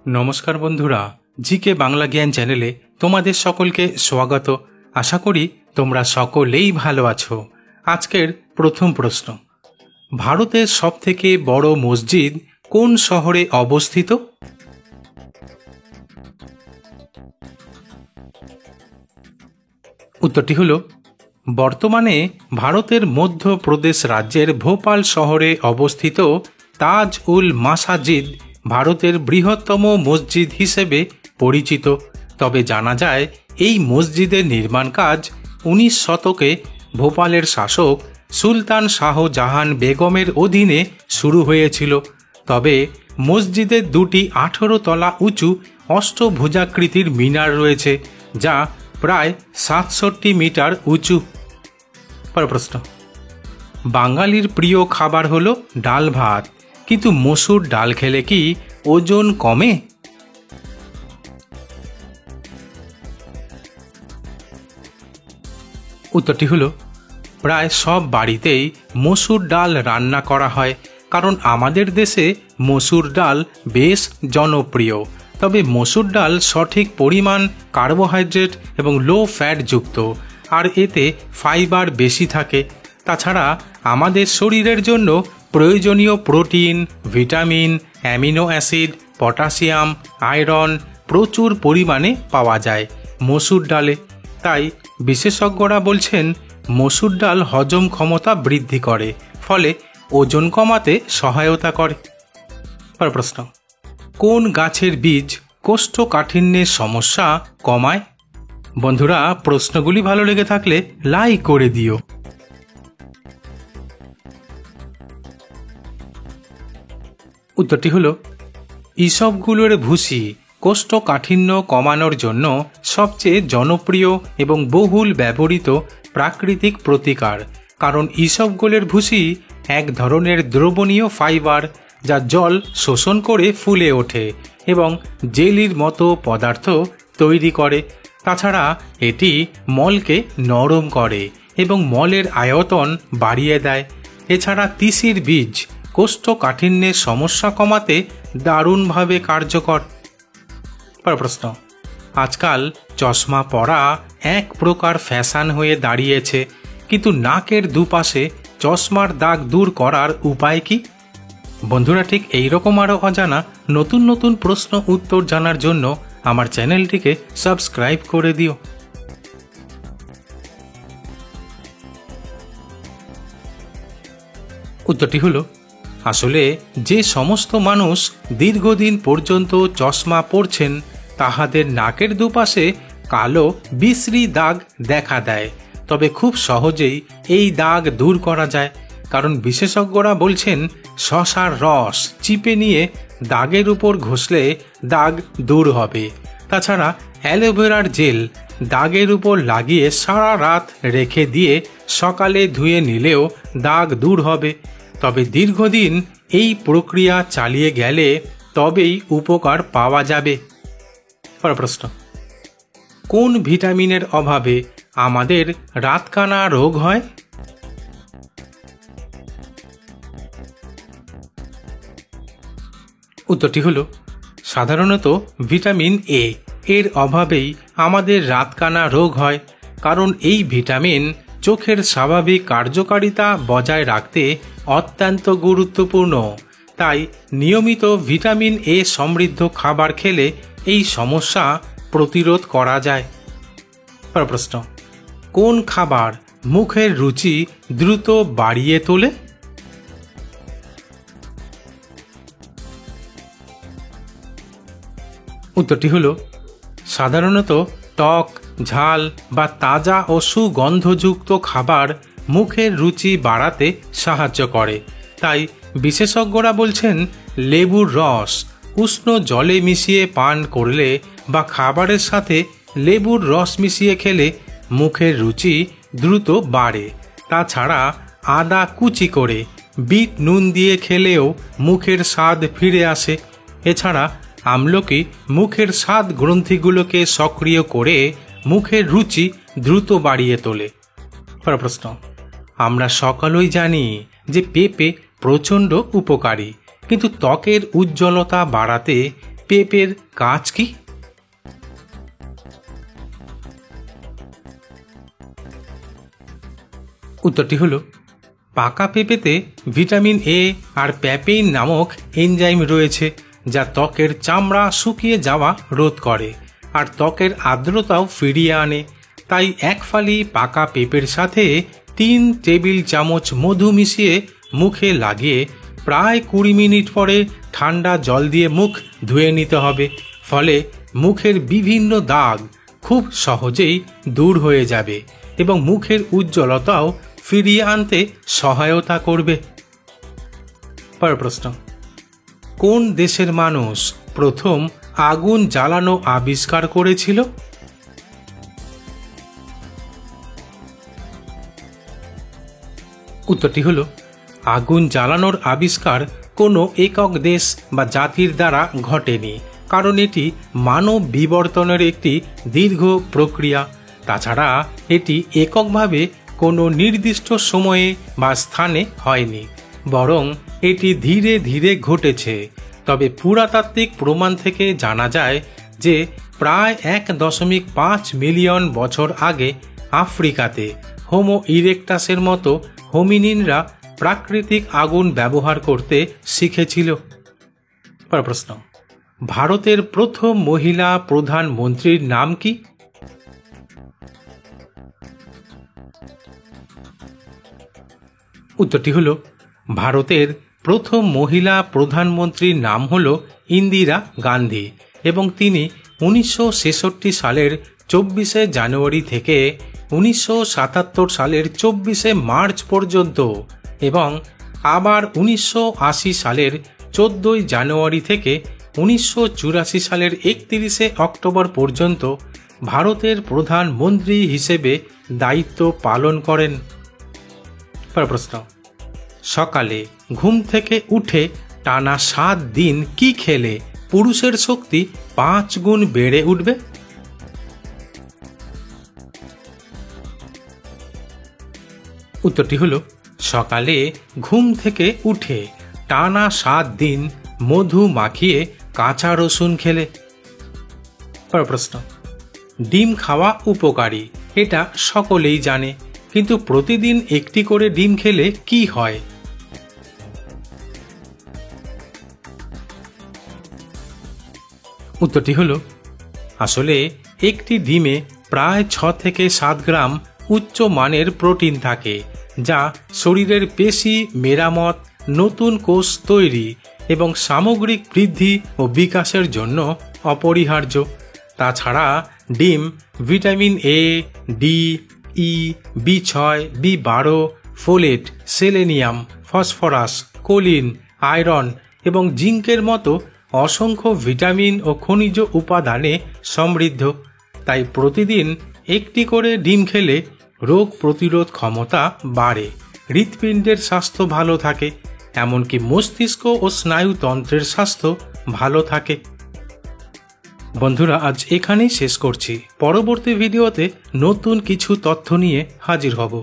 নমস্কার বন্ধুরা, জিকে বাংলা জ্ঞান চ্যানেলে তোমাদের সকলকে স্বাগত। আশা করি তোমরা সকলেই ভালো আছো। আজকের প্রথম প্রশ্ন, ভারতের সবথেকে বড় মসজিদ কোন শহরে অবস্থিত? উত্তরটি হল বর্তমানে ভারতের মধ্যপ্রদেশ রাজ্যের ভোপাল শহরে অবস্থিত তাজ উল মাসাজিদ ভারতের বৃহত্তম মসজিদ হিসেবে পরিচিত। তবে জানা যায় এই মসজিদের নির্মাণ কাজ 19 শতকে ভোপালের শাসক সুলতান শাহজাহান বেগমের অধীনে শুরু হয়েছিল। তবে মসজিদের দুটি 18 তলা উঁচু অষ্টভুজাকৃতির মিনার রয়েছে, যা প্রায় 67 মিটার উঁচু। প্রশ্ন, বাঙালির প্রিয় খাবার হলো ডাল ভাত, কিন্তু মসুর ডাল খেলে কি ওজন কমে? উত্তরটি হলো প্রায় সব বাড়িতেই মসুর ডাল রান্না করা হয়, কারণ আমাদের দেশে মসুর ডাল বেশ জনপ্রিয়। তবে মসুর ডাল সঠিক পরিমাণ কার্বোহাইড্রেট এবং লো ফ্যাট যুক্ত, আর এতে ফাইবার বেশি থাকে। তাছাড়া আমাদের শরীরের জন্য প্রয়োজনীয় protein, vitamin, amino acid, potassium, iron প্রচুর পরিমাণে পাওয়া যায় মসুর ডালে। তাই বিশেষজ্ঞরা বলছেন মসুর ডাল হজম ক্ষমতা বৃদ্ধি করে, ফলে ওজন কমাতে সহায়তা করে। প্রশ্ন, কোন গাছের বীজ কোষ্ঠকাঠিন্যের সমস্যা কমায়? বন্ধুরা, প্রশ্নগুলি ভালো লেগে থাকলে লাইক করে দিও। উত্তরটি হলো ইসবগুলোর ভুসি কোষ্ঠকাঠিন্য কমানোর জন্য সবচেয়ে জনপ্রিয় এবং বহুল ব্যবহৃত প্রাকৃতিক প্রতিকার। কারণ ইসবগুলোর ভুসি এক ধরনের দ্রবণীয় ফাইবার, যা জল শোষণ করে ফুলে ওঠে এবং জেলির মতো পদার্থ তৈরি করে। তাছাড়া এটি মলকে নরম করে এবং মলের আয়তন বাড়িয়ে দেয়। এছাড়া তিসির বীজ কোষ্ঠকাঠিন্যের সমস্যা কমাতে দারুণভাবে কার্যকর। প্রশ্ন, আজকাল চশমা পরা এক প্রকার ফ্যাশন হয়ে দাঁড়িয়েছে, কিন্তু নাকের দুপাশে চশমার দাগ দূর করার উপায় কি? বন্ধুরা, ঠিক এইরকম আরও অজানা নতুন নতুন প্রশ্ন উত্তর জানার জন্য আমার চ্যানেলটিকে সাবস্ক্রাইব করে দিও। উত্তরটি হলো আসলে যে সমস্ত মানুষ দীর্ঘদিন পর্যন্ত চশমা পরছেন তাহাদের নাকের দুপাশে কালো বিশ্রী দাগ দেখা দেয়। তবে খুব সহজেই এই দাগ দূর করা যায়, কারণ বিশেষজ্ঞরা বলছেন শসার রস চিপে নিয়ে দাগের উপর ঘষলে দাগ দূর হবে। তাছাড়া অ্যালোভেরার জেল দাগের উপর লাগিয়ে সারা রাত রেখে দিয়ে সকালে ধুয়ে নিলেও দাগ দূর হবে। তবে দীর্ঘদিন এই প্রক্রিয়া চালিয়ে গেলে তবেই উপকার পাওয়া যাবে। প্রশ্ন, কোন ভিটামিনের অভাবে আমাদের রাতকানা রোগ হয়? উত্তরটি হলো সাধারণত ভিটামিন এ এর অভাবেই আমাদের রাতকানা রোগ হয়। কারণ এই ভিটামিন চোখের স্বাভাবিক কার্যকারিতা বজায় রাখতে অত্যন্ত গুরুত্বপূর্ণ। তাই নিয়মিত ভিটামিন এ সমৃদ্ধ খাবার খেলে এই সমস্যা প্রতিরোধ করা যায়। প্রশ্ন, কোন খাবার মুখের রুচি দ্রুত বাড়িয়ে তোলে? উত্তরটি হলো সাধারণত টক, ঝাল বা তাজা ও সুগন্ধযুক্ত খাবার মুখের রুচি বাড়াতে সাহায্য করে। তাই বিশেষজ্ঞরা বলছেন লেবুর রস উষ্ণ জলে মিশিয়ে পান করলে বা খাবারের সাথে লেবুর রস মিশিয়ে খেলে মুখের রুচি দ্রুত বাড়ে। তাছাড়া আদা কুচি করে বিট নুন দিয়ে খেলেও মুখের স্বাদ ফিরে আসে। এছাড়া আমলকি মুখের স্বাদ গ্রন্থিগুলোকে সক্রিয় করে মুখের রুচি দ্রুত বাড়িয়ে তোলে। প্রশ্ন, আমরা সকলেই জানি যে পেঁপে প্রচণ্ড উপকারী, কিন্তু ত্বকের উজ্জ্বলতা বাড়াতে পেঁপের কাজ কি? উত্তরটি হলো পাকা পেঁপেতে ভিটামিন এ আর প্যাপেইন নামক এনজাইম রয়েছে, যা ত্বকের চামড়া শুকিয়ে যাওয়া রোধ করে আর ত্বকের আর্দ্রতাও ফিরিয়ে আনে। তাই এক ফালি পাকা পেঁপের সাথে 3 টেবিল চামচ মধু মিশিয়ে মুখে লাগিয়ে প্রায় 20 মিনিট পরে ঠান্ডা জল দিয়ে মুখ ধুয়ে নিতে হবে। ফলে মুখের বিভিন্ন দাগ খুব সহজেই দূর হয়ে যাবে এবং মুখের উজ্জ্বলতাও ফিরিয়ে আনতে সহায়তা করবে। পরের প্রশ্ন, কোন দেশের মানুষ প্রথম আগুন জ্বালানো আবিষ্কার করেছিল? উত্তরটি হলো আগুন জ্বালানোর আবিষ্কার কোনো একক দেশ বা জাতির দ্বারা ঘটেনি, কারণ এটি মানব বিবর্তনের একটি দীর্ঘ প্রক্রিয়া। তাছাড়া এটি এককভাবে কোনো নির্দিষ্ট সময়ে বা স্থানে হয়নি, বরং এটি ধীরে ধীরে ঘটেছে। তবে পুরাতাত্ত্বিক প্রমাণ থেকে জানা যায় যে প্রায় 1.5 মিলিয়ন বছর আগে আফ্রিকাতে হোমো ইরেক্টাসের মতো হোমিনিনরা প্রাকৃতিক আগুন ব্যবহার করতে শিখেছিল। প্রশ্ন, ভারতের প্রথম মহিলা প্রধানমন্ত্রীর নাম কি? উত্তরটি হলো ভারতের প্রথম মহিলা প্রধানমন্ত্রীর নাম হল ইন্দিরা গান্ধী এবং তিনি 1966 সালের 24শে জানুয়ারি থেকে 1977 সালের 24শে মার্চ পর্যন্ত এবং আবার 1980 সালের 14ই জানুয়ারি থেকে 1984 সালের 31শে অক্টোবর পর্যন্ত ভারতের প্রধানমন্ত্রী হিসেবে দায়িত্ব পালন করেন। প্রশ্ন, সকালে ঘুম থেকে উঠে টানা 7 দিন কি খেলে পুরুষের শক্তি 5 গুণ বেড়ে উঠবে? উত্তরটি হলো সকালে ঘুম থেকে উঠে টানা 7 দিন মধু মাখিয়ে কাঁচা রসুন খেলে। প্রশ্ন, ডিম খাওয়া উপকারী, এটা সকলেই জানে, কিন্তু প্রতিদিন একটি করে ডিম খেলে কি হয়? উত্তরটি হলো আসলে একটি ডিমে প্রায় 6 থেকে 7 গ্রাম উচ্চ মানের প্রোটিন থাকে, যা শরীরের পেশি মেরামত, নতুন কোষ তৈরি এবং সামগ্রিক বৃদ্ধি ও বিকাশের জন্য অপরিহার্য। তাছাড়া ডিম ভিটামিন এ, ডি, ই, বি6, বি12, folate, selenium, phosphorus, choline, iron এবং জিঙ্কের মতো অসংখ্য ভিটামিন ও খনিজ উপাদানে সমৃদ্ধ। তাই প্রতিদিন একটি করে ডিম খেলে রোগ প্রতিরোধ ক্ষমতা বাড়ে, হৃৎপিণ্ডের স্বাস্থ্য ভালো থাকে, এমনকি মস্তিষ্ক ও স্নায়ুতন্ত্রের স্বাস্থ্য ভালো থাকে। বন্ধুরা, আজ এখানেই শেষ করছি। পরবর্তী ভিডিওতে নতুন কিছু তথ্য নিয়ে হাজির হব।